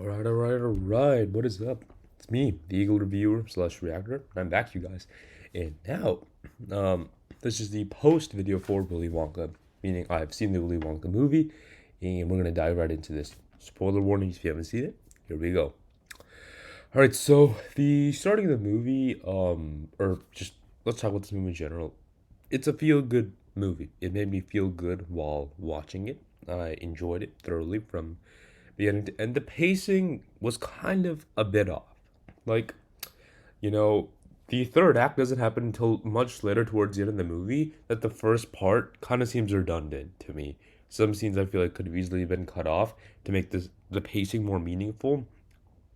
Alright. What is up? It's me, the Eagle Reviewer slash Reactor. I'm back, you guys. And now, um, this is the post video for Willy Wonka, meaning I've seen the Willy Wonka movie, and we're gonna dive right into this. Spoiler warning if you haven't seen it. Here we go. Alright, so the starting of the movie, or just let's talk about this movie in general. It's a feel good movie. It made me feel good while watching it. I enjoyed it thoroughly from beginning to end. The pacing was kind of a bit off. Like, you know, the third act doesn't happen until much later towards the end of the movie, that the first part kind of seems redundant to me. Some scenes I feel like could have easily been cut off to make the pacing more meaningful,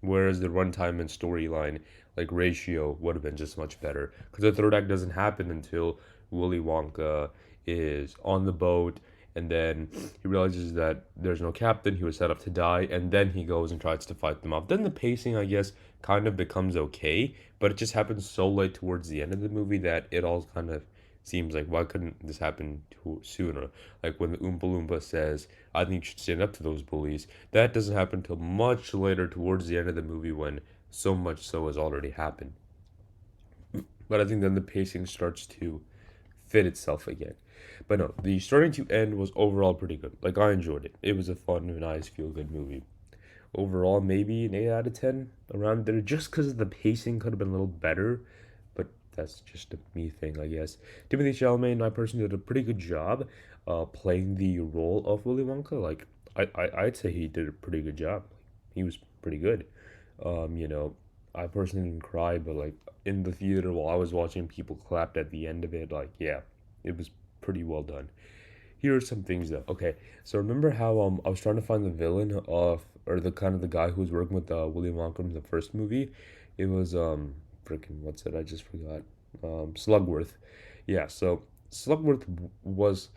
whereas the runtime and storyline like ratio would have been just much better. Because the third act doesn't happen until Willy Wonka is on the boat, and then he realizes that there's no captain. He was set up to die, and then he goes and tries to fight them off. Then the pacing, I guess, kind of becomes okay, but it just happens so late towards the end of the movie that it all kind of seems like, why couldn't this happen sooner? Like when the Oompa Loompa says, I think you should stand up to those bullies. That doesn't happen until much later towards the end of the movie when so much so has already happened. But I think then the pacing starts to fit itself again. But no, the starting to end was overall pretty good. Like, I enjoyed it. It was a fun, nice, feel good movie. Overall, maybe an 8 out of 10 around there, just because the pacing could have been a little better. But that's just a me thing, I guess. Timothy Chalamet, I personally, did a pretty good job playing the role of Willy Wonka. Like, I'd say he did a pretty good job. He was pretty good. Um, you know, I personally didn't cry, but like in the theater while I was watching, people clapped at the end of it. Like, yeah, it was pretty well done. Here are some things though. Okay, so remember how I was trying to find the villain of, or the kind of the guy who was working with Willy Wonka in the first movie. It was freaking, what's it? I just forgot. Slugworth. Yeah, so Slugworth was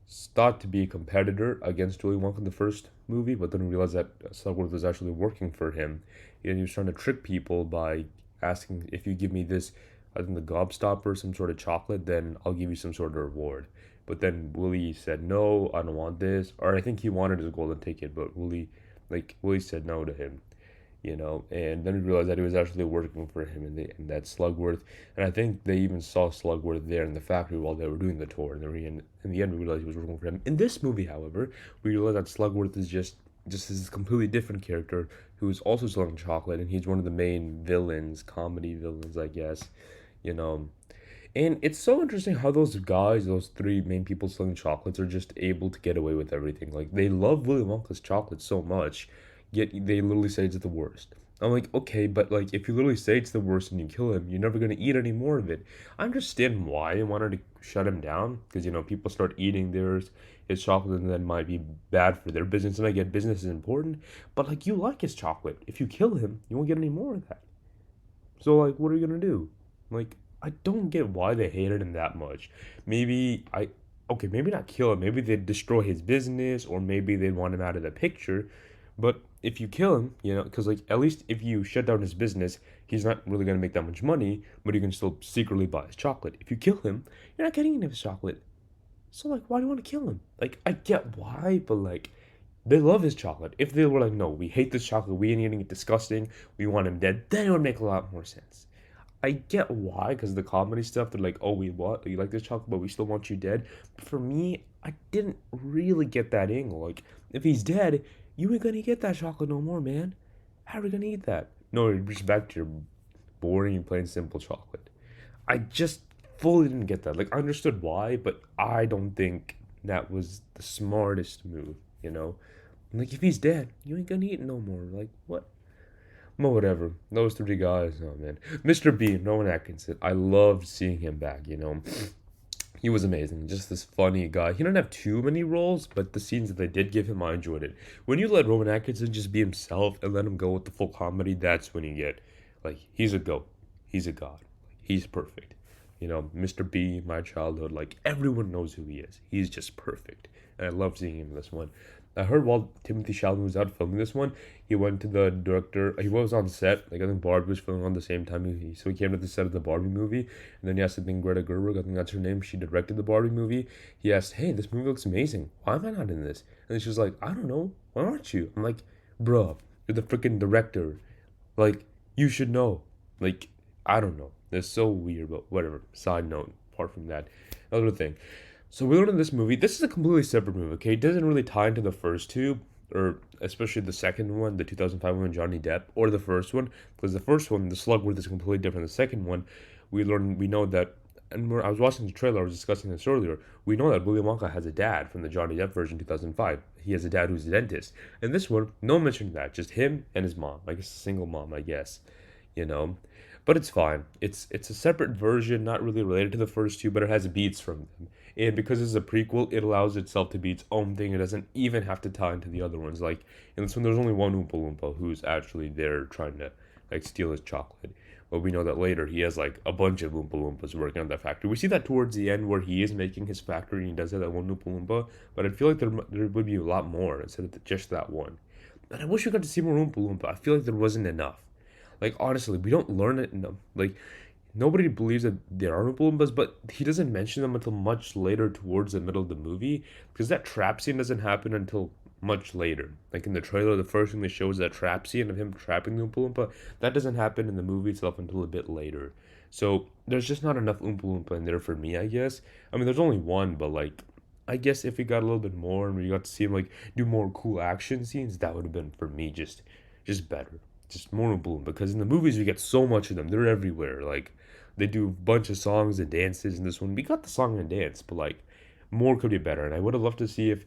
thought to be a competitor against Willy Wonka in the first movie, but then realized that Slugworth was actually working for him, and he was trying to trick people by asking, if you give me this, I think the gobstopper, some sort of chocolate, then I'll give you some sort of reward. But then Willie said, no, I don't want this. Or I think he wanted his golden ticket, but Willie said no to him, and then we realized that he was actually working for him in that Slugworth. And I think they even saw Slugworth there in the factory while they were doing the tour. And then in the end, we realized he was working for him. In this movie, however, we realized that Slugworth is just this completely different character who is also selling chocolate, and he's one of the main villains, comedy villains, I guess, you know. And it's so interesting how those guys, those three main people selling chocolates, are just able to get away with everything. Like, they love Willy Wonka's chocolate so much, yet they literally say it's the worst. I'm like, okay, but like, if you literally say it's the worst and you kill him, you're never gonna eat any more of it. I understand why they wanted to shut him down, because people start eating his chocolate, and then might be bad for their business. And I get business is important, but like, you like his chocolate. If you kill him, you won't get any more of that. So like, what are you gonna do? Like, I don't get why they hated him that much. Maybe okay, maybe not kill him. Maybe they'd destroy his business, or maybe they'd want him out of the picture. But if you kill him, because like, at least if you shut down his business, he's not really gonna make that much money, but you can still secretly buy his chocolate. If you kill him, you're not getting any of his chocolate. So like, why do you want to kill him? Like, I get why, but like, they love his chocolate. If they were like, no, we hate this chocolate, we ain't eating it, disgusting, we want him dead, then it would make a lot more sense. I get why, because the comedy stuff, they're like, oh, we like this chocolate, but we still want you dead. But for me, I didn't really get that angle. Like, if he's dead, you ain't gonna get that chocolate no more, man. How are we gonna eat that? No, you're just back to your boring, plain, simple chocolate. I just fully didn't get that. Like, I understood why, but I don't think that was the smartest move, you know? Like, if he's dead, you ain't gonna eat it no more. Like, what? Well, whatever. Those three guys, oh man. Mr. Bean, Rowan Atkinson. I loved seeing him back. He was amazing. Just this funny guy. He didn't have too many roles, but the scenes that they did give him, I enjoyed it. When you let Rowan Atkinson just be himself and let him go with the full comedy, that's when you get, like, he's a goat. He's a god. He's perfect. Mr. B, my childhood, like, everyone knows who he is. He's just perfect. And I love seeing him in this one. I heard while Timothy Chalamet was out filming this one, he went to the director. He was on set. Like, I think Barbie was filming on the same time. So he came to the set of the Barbie movie, and then he asked, I think, Greta Gerwig, I think that's her name. She directed the Barbie movie. He asked, "Hey, this movie looks amazing. Why am I not in this?" And she was like, "I don't know. Why aren't you?" I'm like, "Bruh, You're the freaking director. Like, you should know. Like, I don't know. It's so weird, but whatever. Side note, apart from that. Another thing. So we learned in this movie, this is a completely separate movie, okay? It doesn't really tie into the first two, or especially the second one, the 2005 one, Johnny Depp, or the first one, because the first one, the Slugworth, is completely different. The second one, we know that, and I was watching the trailer, I was discussing this earlier, we know that Willy Wonka has a dad from the Johnny Depp version 2005. He has a dad who's a dentist. And this one, no mention of that, just him and his mom. I guess a single mom, I guess, you know? But it's fine. It's a separate version, not really related to the first two, but it has beats from them. And because it's a prequel, it allows itself to be its own thing. It doesn't even have to tie into the other ones. Like in this one, there's only one Oompa Loompa who's actually there trying to like steal his chocolate. But we know that later he has like a bunch of Oompa Loompas working on that factory. We see that towards the end where he is making his factory and he does have that one Oompa Loompa. But I feel like there would be a lot more instead of just that one. And I wish we got to see more Oompa Loompa. I feel like there wasn't enough. Like honestly, we don't learn it enough. Like nobody believes that there are Oompa Loompas, but he doesn't mention them until much later towards the middle of the movie because that trap scene doesn't happen until much later. Like in the trailer, the first thing they show is that trap scene of him trapping the Oompa Loompa. That doesn't happen in the movie itself until a bit later. So there's just not enough Oompa Loompa in there for me, I guess. I mean, there's only one, but like, I guess if we got a little bit more and we got to see him like do more cool action scenes, that would have been for me just better, just more Oompa Loompa. Because in the movies we get so much of them; they're everywhere. Like they do a bunch of songs and dances. In this one, we got the song and dance, but like more could be better. And I would have loved to see if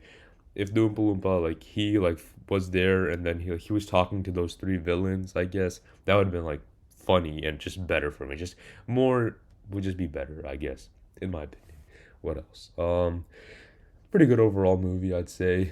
the Oompa Loompa like he like was there and then he was talking to those three villains. I guess that would have been like funny and just better for me. Just more would just be better, I guess, in my opinion. What else? Pretty good overall movie, I'd say.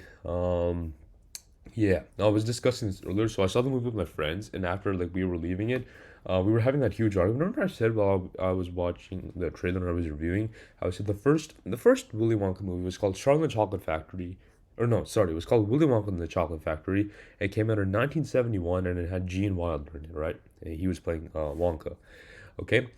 Yeah, I was discussing this earlier. So I saw the movie with my friends, and after like we were leaving it, we were having that huge argument. Remember I said while I was watching the trailer and I was reviewing, I said the first Willy Wonka movie was called Charlie and the Chocolate Factory, or no, sorry, it was called Willy Wonka and the Chocolate Factory. It came out in 1971, and it had Gene Wilder in it, right? And he was playing Wonka. Okay,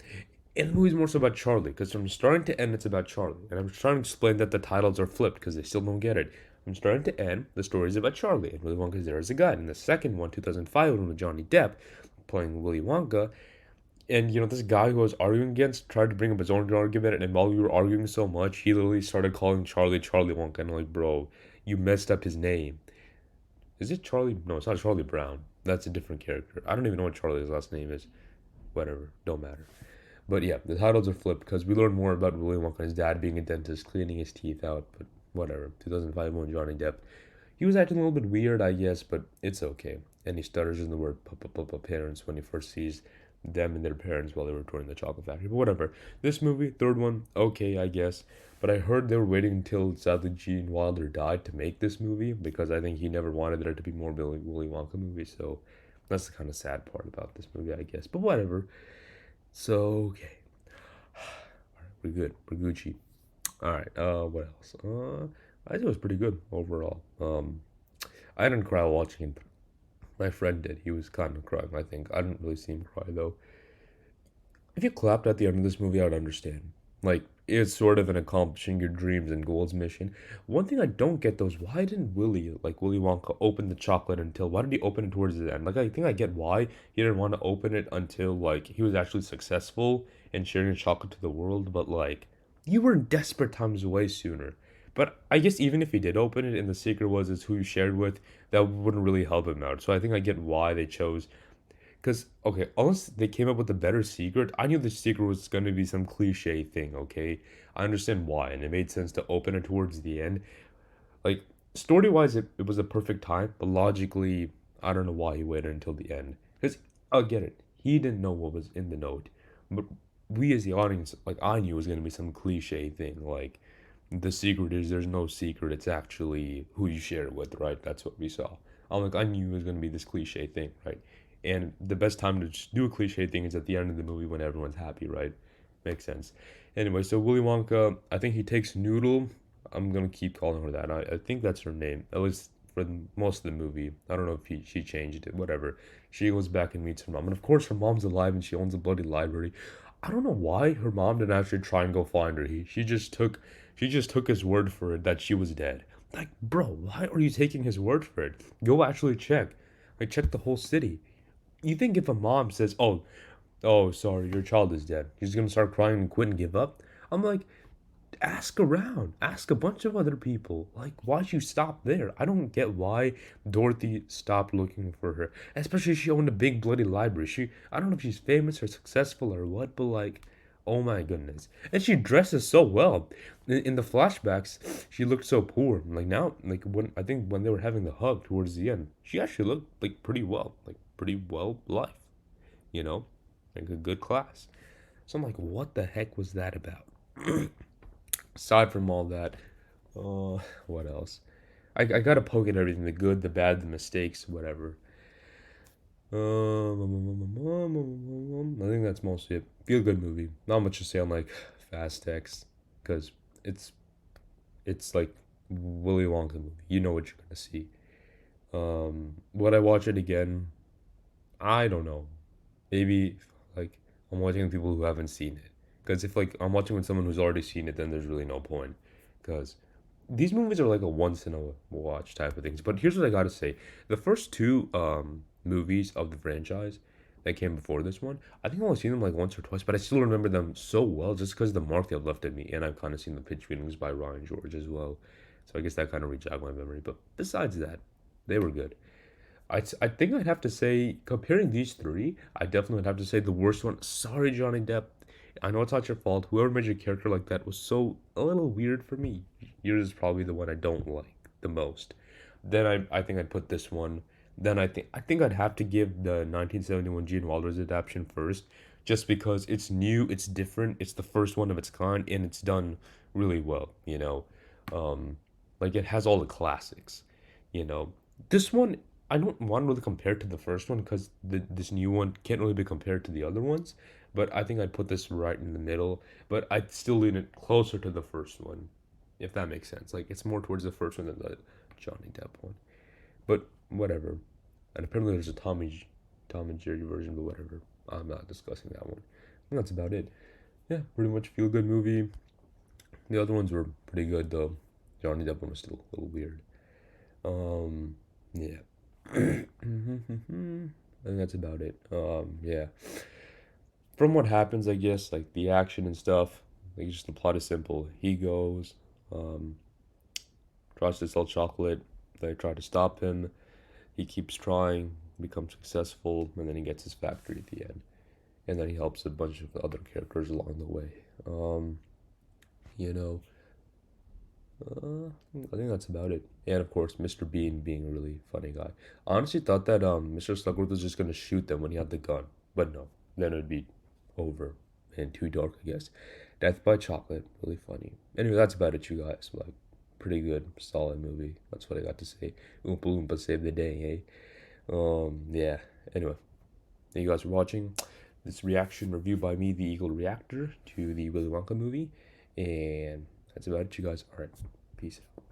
and the movie's more so about Charlie, because from starting to end, it's about Charlie. And I'm trying to explain that the titles are flipped, because they still don't get it. From starting to end, the story is about Charlie, and Willy Wonka is there as a guide. And the second one, 2005, one with Johnny Depp, playing Willy Wonka, and this guy who I was arguing against tried to bring up his own argument, and while we were arguing so much, he literally started calling Charlie Charlie Wonka, and I'm like, bro, you messed up his name. Is it Charlie? No, it's not Charlie Brown. That's a different character. I don't even know what Charlie's last name is. Whatever, don't matter. But yeah, the titles are flipped because we learn more about Willy Wonka and his dad being a dentist, cleaning his teeth out. But whatever. 2005 one, Johnny Depp. He was acting a little bit weird, I guess, but it's okay. And he stutters in the word parents when he first sees them and their parents while they were touring the chocolate factory. But whatever. This movie, third one, okay, I guess. But I heard they were waiting until sadly Gene Wilder died to make this movie because I think he never wanted there to be more Willy Wonka movies. So that's the kind of sad part about this movie, I guess. But whatever. So okay, we're good. We're Gucci. All right. What else? I think it was pretty good overall. I didn't cry while watching it. My friend did. He was kind of crying. I think I didn't really see him cry though. If you clapped at the end of this movie, I would understand. Like it's sort of an accomplishing your dreams and goals mission. One thing I don't get though is why didn't Willy Wonka, open the chocolate until? Why did he open it towards the end? Like I think I get why he didn't want to open it until like he was actually successful in sharing the chocolate to the world. But like you were in desperate times way sooner. But I guess even if he did open it and the secret was is who you shared with, that wouldn't really help him out. So I think I get why they chose because, okay, unless they came up with a better secret, I knew the secret was going to be some cliche thing, okay? I understand why, and it made sense to open it towards the end. Like, story wise, it was a perfect time, but logically, I don't know why he waited until the end. Because, I'll get it. He didn't know what was in the note. But we as the audience, like, I knew it was going to be some cliche thing. Like, the secret is there's no secret, it's actually who you share it with, right? That's what we saw. I knew it was going to be this cliche thing, right? And the best time to just do a cliche thing is at the end of the movie when everyone's happy, right? Makes sense. Anyway, so Willy Wonka, I think he takes Noodle. I'm gonna keep calling her that. I think that's her name, at least for most of the movie. I don't know if she changed it, whatever. She goes back and meets her mom. And of course, her mom's alive and she owns a bloody library. I don't know why her mom didn't actually try and go find her. She just took his word for it that she was dead. Like, bro, why are you taking his word for it? Go actually check. Like, check the whole city. You think if a mom says, "Oh, sorry, your child is dead," she's gonna start crying and quit and give up? I'm like, ask around, ask a bunch of other people. Like, why'd you stop there? I don't get why Dorothy stopped looking for her, especially she owned a big bloody library. I don't know if she's famous or successful or what, but like, oh my goodness. And she dresses so well. In the flashbacks, she looked so poor. Like now, like when I think when they were having the hug towards the end, she actually looked like pretty well life, you know, like a good class. So I'm like, what the heck was that about? Aside from all that, what else? I gotta poke at everything, the good, the bad, the mistakes, whatever. I think that's mostly it. Feel good movie. Not much to say on like fast text, because it's it's like Willy Wonka movie. You know what you're gonna see. Would I watch it again? I don't know. Maybe like I'm watching with people who haven't seen it. Because if like I'm watching with someone who's already seen it, then there's really no point. Because these movies are like a once in a watch type of things. But here's what I gotta say: the first two movies of the franchise that came before this one, I think I've only seen them like once or twice, but I still remember them so well just because of the mark they've left in me, and I've kind of seen the pitch readings by Ryan George as well. So I guess that kind of rejogged my memory. But besides that, they were good. I think I'd have to say, comparing these three, I definitely would have to say the worst one. Sorry, Johnny Depp. I know it's not your fault. Whoever made your character like that was so a little weird for me. Yours is probably the one I don't like the most. Then I think I'd put this one. Then I think I'd have to give the 1971 Gene Wilder's adaptation first, just because it's new, it's different, it's the first one of its kind, and it's done really well. Um, like it has all the classics. You know, this one I don't want to really compare it to the first one because this new one can't really be compared to the other ones. But I think I'd put this right in the middle. But I'd still lean it closer to the first one, if that makes sense. Like it's more towards the first one than the Johnny Depp one. But whatever. And apparently there's a Tom and Jerry version, but whatever. I'm not discussing that one. And that's about it. Yeah, pretty much feel good movie. The other ones were pretty good though. Johnny Depp one was still a little weird. Yeah. I think that's about it. Yeah. From what happens, I guess, like the action and stuff, like just the plot is simple. He goes, um, tries to sell chocolate. They try to stop him. He keeps trying, becomes successful, and then he gets his factory at the end. And then he helps a bunch of other characters along the way. You know, I think that's about it. And of course, Mr. Bean being a really funny guy. I honestly thought that Mr. Slugworth was just gonna shoot them when he had the gun, but no. Then it'd be over and too dark, I guess. Death by Chocolate, really funny. Anyway, that's about it, you guys. Like, pretty good, solid movie. That's what I got to say. Oompa Loompa saved the day, eh? Yeah. Anyway, thank you guys for watching this reaction review by me, the Eagle Reactor, to the Willy Wonka movie. And that's about it, you guys. Alright, peace out.